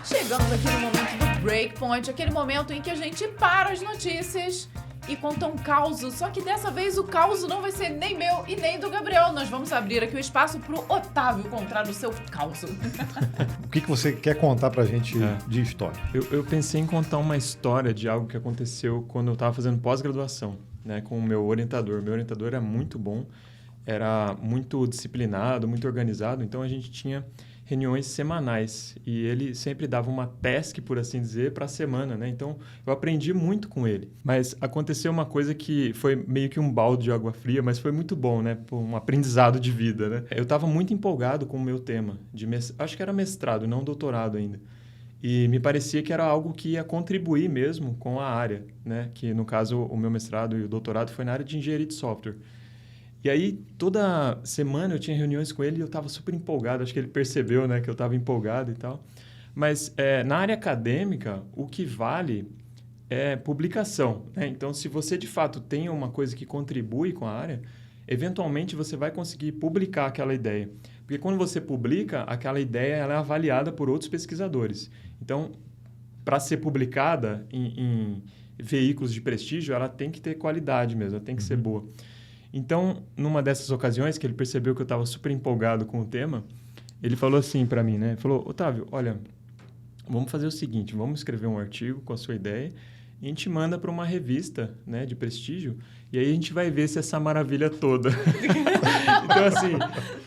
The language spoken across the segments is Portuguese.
Chegamos aqui no momento do Breakpoint, aquele momento em que a gente para as notícias e conta um caos, só que dessa vez o caos não vai ser nem meu e nem do Gabriel. Nós vamos abrir aqui o espaço pro Otávio contar o seu caos. O que você quer contar pra gente de história? Eu pensei em contar uma história de algo que aconteceu quando eu estava fazendo pós-graduação, né, com o meu orientador. Meu orientador era muito bom, era muito disciplinado, muito organizado, então a gente tinha reuniões semanais e ele sempre dava uma task, por assim dizer, para a semana, né? Então, eu aprendi muito com ele. Mas aconteceu uma coisa que foi meio que um balde de água fria, mas foi muito bom, né? Um aprendizado de vida, né? Eu estava muito empolgado com o meu tema, acho que era mestrado, não doutorado ainda. E me parecia que era algo que ia contribuir mesmo com a área, né? Que, no caso, o meu mestrado e o doutorado foi na área de engenharia de software. E aí, toda semana eu tinha reuniões com ele e eu estava super empolgado. Acho que ele percebeu, né, que eu estava empolgado e tal. Mas na área acadêmica, o que vale é publicação, né? Então, se você, de fato, tem uma coisa que contribui com a área, eventualmente você vai conseguir publicar aquela ideia. Porque quando você publica, aquela ideia ela é avaliada por outros pesquisadores. Então, para ser publicada em veículos de prestígio, ela tem que ter qualidade mesmo, ela tem que ser boa. Então, numa dessas ocasiões que ele percebeu que eu estava super empolgado com o tema, ele falou assim para mim, né? Ele falou, Otávio, olha, vamos fazer o seguinte, vamos escrever um artigo com a sua ideia e a gente manda para uma revista, né, de prestígio e aí a gente vai ver se essa maravilha toda... Então, assim,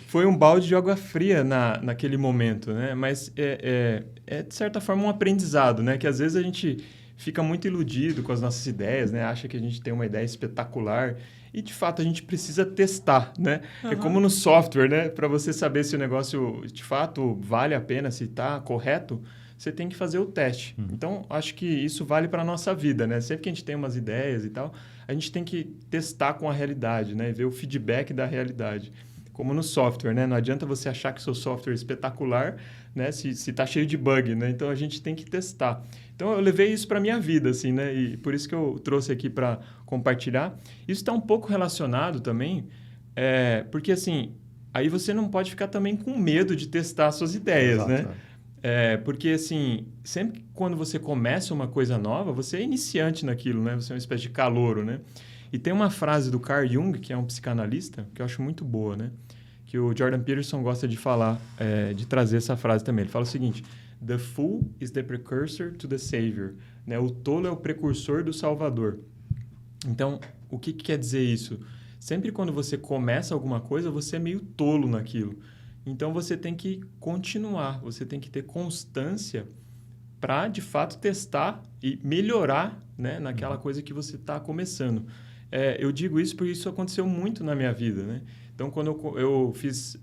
foi um balde de água fria naquele momento, né? Mas é, de certa forma, um aprendizado, né? Que às vezes a gente fica muito iludido com as nossas ideias, né? Acha que a gente tem uma ideia espetacular e, de fato, a gente precisa testar, né? É como no software, né? Para você saber se o negócio, de fato, vale a pena, se está correto, você tem que fazer o teste. Então, acho que isso vale para a nossa vida, né? Sempre que a gente tem umas ideias e tal, a gente tem que testar com a realidade, né? E ver o feedback da realidade. Como no software, né? Não adianta você achar que o seu software é espetacular, né? Se está cheio de bug, né? Então, a gente tem que testar. Então, eu levei isso para a minha vida, assim, né? E por isso que eu trouxe aqui para compartilhar. Isso está um pouco relacionado também, porque, assim, aí você não pode ficar também com medo de testar suas ideias, exato, né? Porque, assim, sempre quando você começa uma coisa nova, você é iniciante naquilo, né? Você é uma espécie de calouro, né? E tem uma frase do Carl Jung, que é um psicanalista, que eu acho muito boa, né? Que o Jordan Peterson gosta de falar, de trazer essa frase também. Ele fala o seguinte... The fool is the precursor to the savior. Né? O tolo é o precursor do salvador. Então, o que quer dizer isso? Sempre quando você começa alguma coisa, você é meio tolo naquilo. Então, você tem que continuar, você tem que ter constância para, de fato, testar e melhorar, né, naquela coisa que você está começando. Eu digo isso porque isso aconteceu muito na minha vida, né? Então, quando eu fiz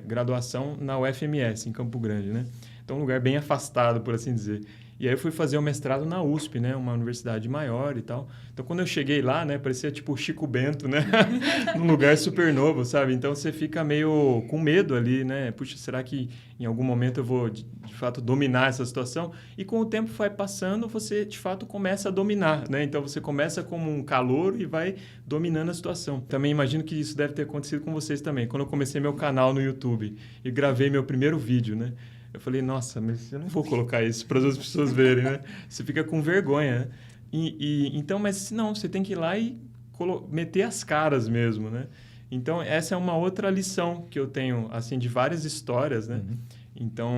graduação na UFMS, em Campo Grande, né? Então, um lugar bem afastado, por assim dizer. E aí eu fui fazer o mestrado na USP, né? Uma universidade maior e tal. Então, quando eu cheguei lá, né? Parecia tipo o Chico Bento, né? Num lugar super novo, sabe? Então, você fica meio com medo ali, né? Puxa, será que em algum momento eu vou, de fato, dominar essa situação? E com o tempo vai passando, você, de fato, começa a dominar, né? Então, você começa como um calouro e vai dominando a situação. Também imagino que isso deve ter acontecido com vocês também. Quando eu comecei meu canal no YouTube e gravei meu primeiro vídeo, né? Eu falei, nossa, mas eu não vou colocar isso para as outras pessoas verem, né? Você fica com vergonha, né? Então, mas não, você tem que ir lá e meter as caras mesmo, né? Então, essa é uma outra lição que eu tenho, assim, de várias histórias, né? Então,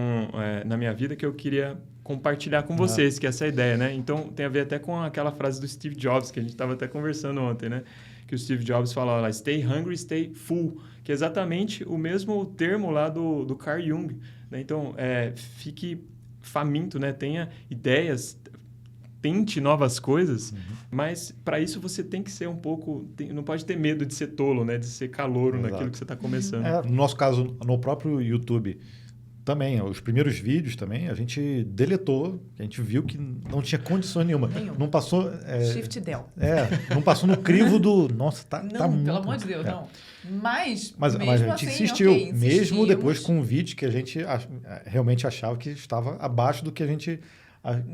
na minha vida que eu queria compartilhar com vocês, que é essa ideia, né? Então, tem a ver até com aquela frase do Steve Jobs, que a gente estava até conversando ontem, né? Que o Steve Jobs fala lá, stay hungry, stay full, que é exatamente o mesmo termo lá do Carl Jung, né? Então, fique faminto, né? Tenha ideias, tente novas coisas, mas para isso você tem que ser um pouco... não pode ter medo de ser tolo, né? De ser calouro naquilo que você está começando. No nosso caso, no próprio YouTube, também, os primeiros vídeos também, a gente deletou, a gente viu que não tinha condição nenhuma. Não passou... Shift Del. Não passou no crivo do... Nossa, tá não, muito... pelo amor de Deus, não. Mas a gente assim, insistiu, okay, mesmo depois com um vídeo que a gente realmente achava que estava abaixo do que a gente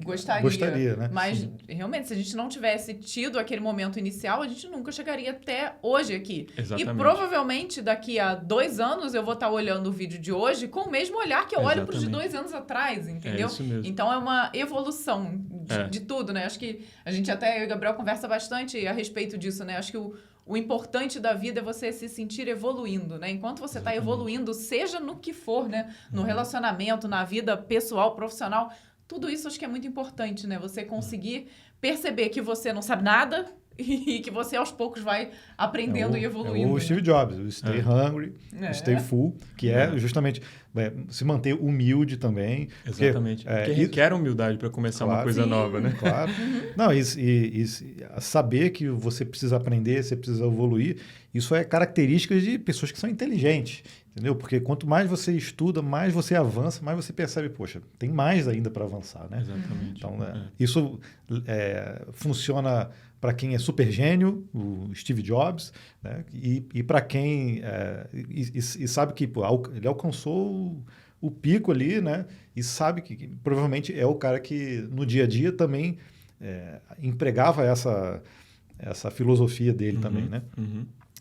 Gostaria, né? Mas, Sim. realmente, se a gente não tivesse tido aquele momento inicial, a gente nunca chegaria até hoje aqui. Exatamente. E provavelmente daqui a 2 anos eu vou estar olhando o vídeo de hoje com o mesmo olhar que eu olho para os de 2 anos atrás, entendeu? É isso mesmo. Então é uma evolução de tudo, né? Acho que a gente até, eu e o Gabriel, conversa bastante a respeito disso, né? Acho que o importante da vida é você se sentir evoluindo, né? Enquanto você está evoluindo, seja no que for, né? No relacionamento, na vida pessoal, profissional, tudo isso acho que é muito importante, né? Você conseguir perceber que você não sabe nada e que você aos poucos vai aprendendo e evoluindo. É o Steve Jobs, o Stay Hungry, Stay Full, que é justamente se manter humilde também. Exatamente. Porque requer humildade para começar uma coisa nova, né? Claro. Não, e saber que você precisa aprender, você precisa evoluir, isso é característica de pessoas que são inteligentes. Entendeu? Porque quanto mais você estuda, mais você avança, mais você percebe, poxa, tem mais ainda para avançar, né? Exatamente. Então, isso funciona para quem é super gênio, o Steve Jobs, né? E para quem sabe que ele alcançou o pico ali, né? E sabe que provavelmente é o cara que no dia a dia também empregava essa filosofia dele também, né?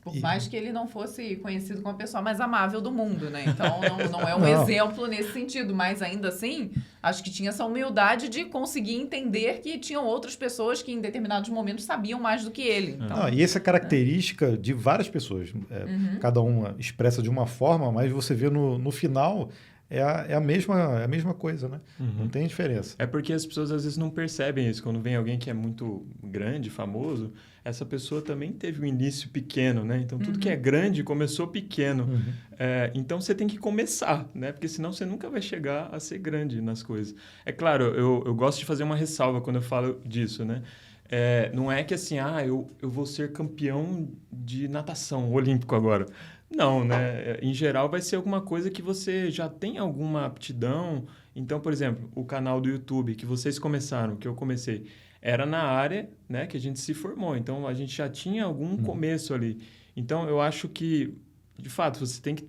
Por mais que ele não fosse conhecido como a pessoa mais amável do mundo, né? Então, não é um exemplo nesse sentido. Mas, ainda assim, acho que tinha essa humildade de conseguir entender que tinham outras pessoas que, em determinados momentos, sabiam mais do que ele. Então, e essa é característica de várias pessoas. Cada uma expressa de uma forma, mas você vê no final... É a mesma coisa, né? Não tem diferença. É porque as pessoas às vezes não percebem isso. Quando vem alguém que é muito grande, famoso, essa pessoa também teve um início pequeno, né? Então, tudo que é grande começou pequeno. Então, você tem que começar, né? Porque senão você nunca vai chegar a ser grande nas coisas. É claro, eu gosto de fazer uma ressalva quando eu falo disso, né? Não é que assim, eu vou ser campeão de natação olímpico agora. Não, né? Em geral, vai ser alguma coisa que você já tem alguma aptidão. Então, por exemplo, o canal do YouTube que vocês começaram, que eu comecei, era na área, né, que a gente se formou. Então, a gente já tinha algum começo ali. Então, eu acho que, de fato, você tem que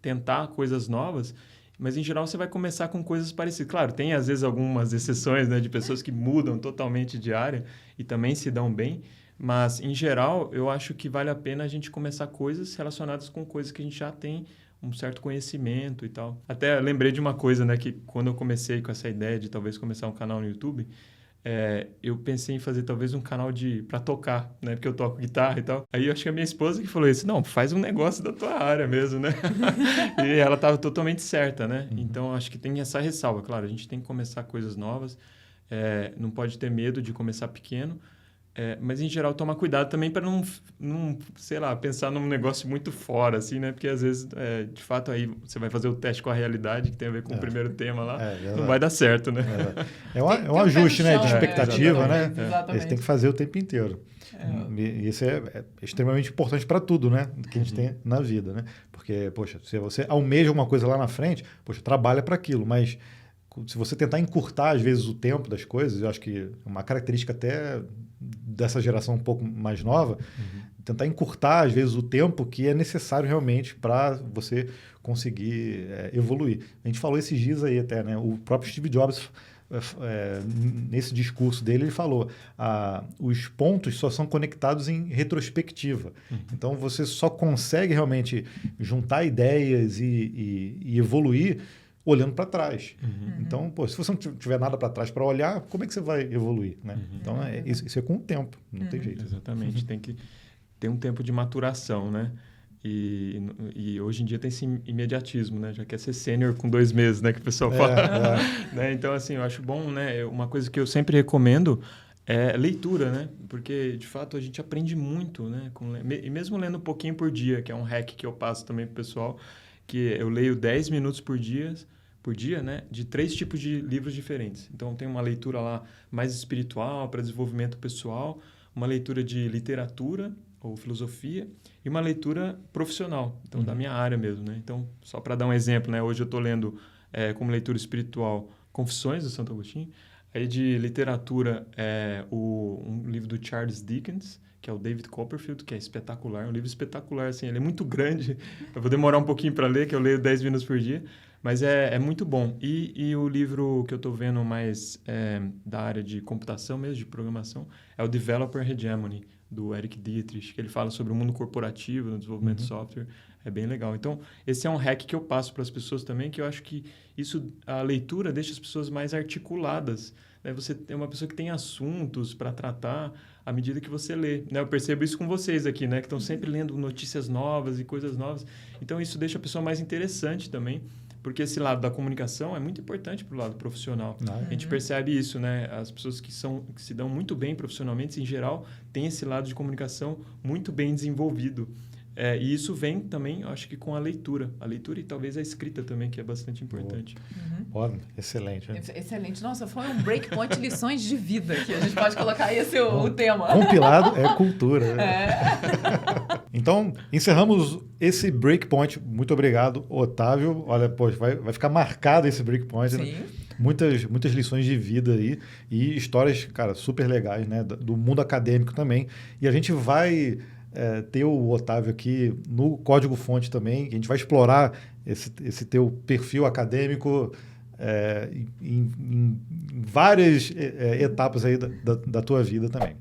tentar coisas novas, mas, em geral, você vai começar com coisas parecidas. Claro, tem, às vezes, algumas exceções, né, de pessoas que mudam totalmente de área e também se dão bem. Mas, em geral, eu acho que vale a pena a gente começar coisas relacionadas com coisas que a gente já tem um certo conhecimento e tal. Até lembrei de uma coisa, né? Que quando eu comecei com essa ideia de talvez começar um canal no YouTube, eu pensei em fazer talvez um canal para tocar, né? Porque eu toco guitarra e tal. Aí eu acho que a minha esposa que falou isso. Não, faz um negócio da tua área mesmo, né? E ela estava totalmente certa, né? Então, acho que tem essa ressalva. Claro, a gente tem que começar coisas novas. Não pode ter medo de começar pequeno. Mas, em geral, tomar cuidado também para não, sei lá, pensar num negócio muito fora, assim, né? Porque, às vezes, de fato, aí você vai fazer o teste com a realidade, que tem a ver com o primeiro tema lá, não vai dar certo, né? É um ajuste, né? De expectativa, né? Exatamente. Você tem que fazer o tempo inteiro. E isso é extremamente importante para tudo, né? Que a gente tem na vida, né? Porque, poxa, se você almeja alguma coisa lá na frente, poxa, trabalha para aquilo, mas... Se você tentar encurtar, às vezes, o tempo das coisas, eu acho que uma característica até dessa geração um pouco mais nova, tentar encurtar, às vezes, o tempo que é necessário realmente para você conseguir evoluir. A gente falou esses dias aí até, né? O próprio Steve Jobs, nesse discurso dele, ele falou os pontos só são conectados em retrospectiva. Então, você só consegue realmente juntar ideias e evoluir olhando para trás. Então, se você não tiver nada para trás para olhar, como é que você vai evoluir, né? Então, isso é com o tempo, não tem jeito. Exatamente, tem que ter um tempo de maturação, né? E hoje em dia tem esse imediatismo, né? Já quer ser sênior com 2 meses, né? Que o pessoal fala. Né? Então, assim, eu acho bom, né? Uma coisa que eu sempre recomendo é leitura, né? Porque, de fato, a gente aprende muito, né? E mesmo lendo um pouquinho por dia, que é um hack que eu passo também pro pessoal, que eu leio 10 minutos por dia, né, de 3 tipos de livros diferentes. Então, tem uma leitura lá mais espiritual, para desenvolvimento pessoal, uma leitura de literatura ou filosofia e uma leitura profissional, então da minha área mesmo, né? Então, só para dar um exemplo, né, hoje eu estou lendo como leitura espiritual Confissões do Santo Agostinho, aí de literatura um livro do Charles Dickens, que é o David Copperfield, que é espetacular, um livro espetacular, assim, ele é muito grande, eu vou demorar um pouquinho para ler, que eu leio 10 minutos por dia, Mas é muito bom. E o livro que eu estou vendo mais da área de computação mesmo, de programação, é o Developer Hegemony, do Eric Dietrich, que ele fala sobre o mundo corporativo no desenvolvimento de software. É bem legal. Então, esse é um hack que eu passo para as pessoas também, que eu acho que a leitura deixa as pessoas mais articuladas. Né? Você é uma pessoa que tem assuntos para tratar à medida que você lê. Né? Eu percebo isso com vocês aqui, né? Que estão sempre lendo notícias novas e coisas novas. Então, isso deixa a pessoa mais interessante também. Porque esse lado da comunicação é muito importante para o lado profissional. A gente percebe isso, né? As pessoas que se dão muito bem profissionalmente, em geral, têm esse lado de comunicação muito bem desenvolvido. E isso vem também, eu acho que com a leitura. A leitura e talvez a escrita também, que é bastante importante. Excelente. Né? Excelente. Nossa, foi um breakpoint lições de vida, que a gente pode colocar esse o tema. Compilado é cultura. Né? Então, encerramos esse breakpoint. Muito obrigado, Otávio. Olha, poxa, vai ficar marcado esse breakpoint. Sim. Né? Muitas lições de vida aí e histórias, cara, super legais, né? Do mundo acadêmico também. E a gente vai ter o Otávio aqui no Código Fonte também. A gente vai explorar esse teu perfil acadêmico em várias etapas aí da tua vida também.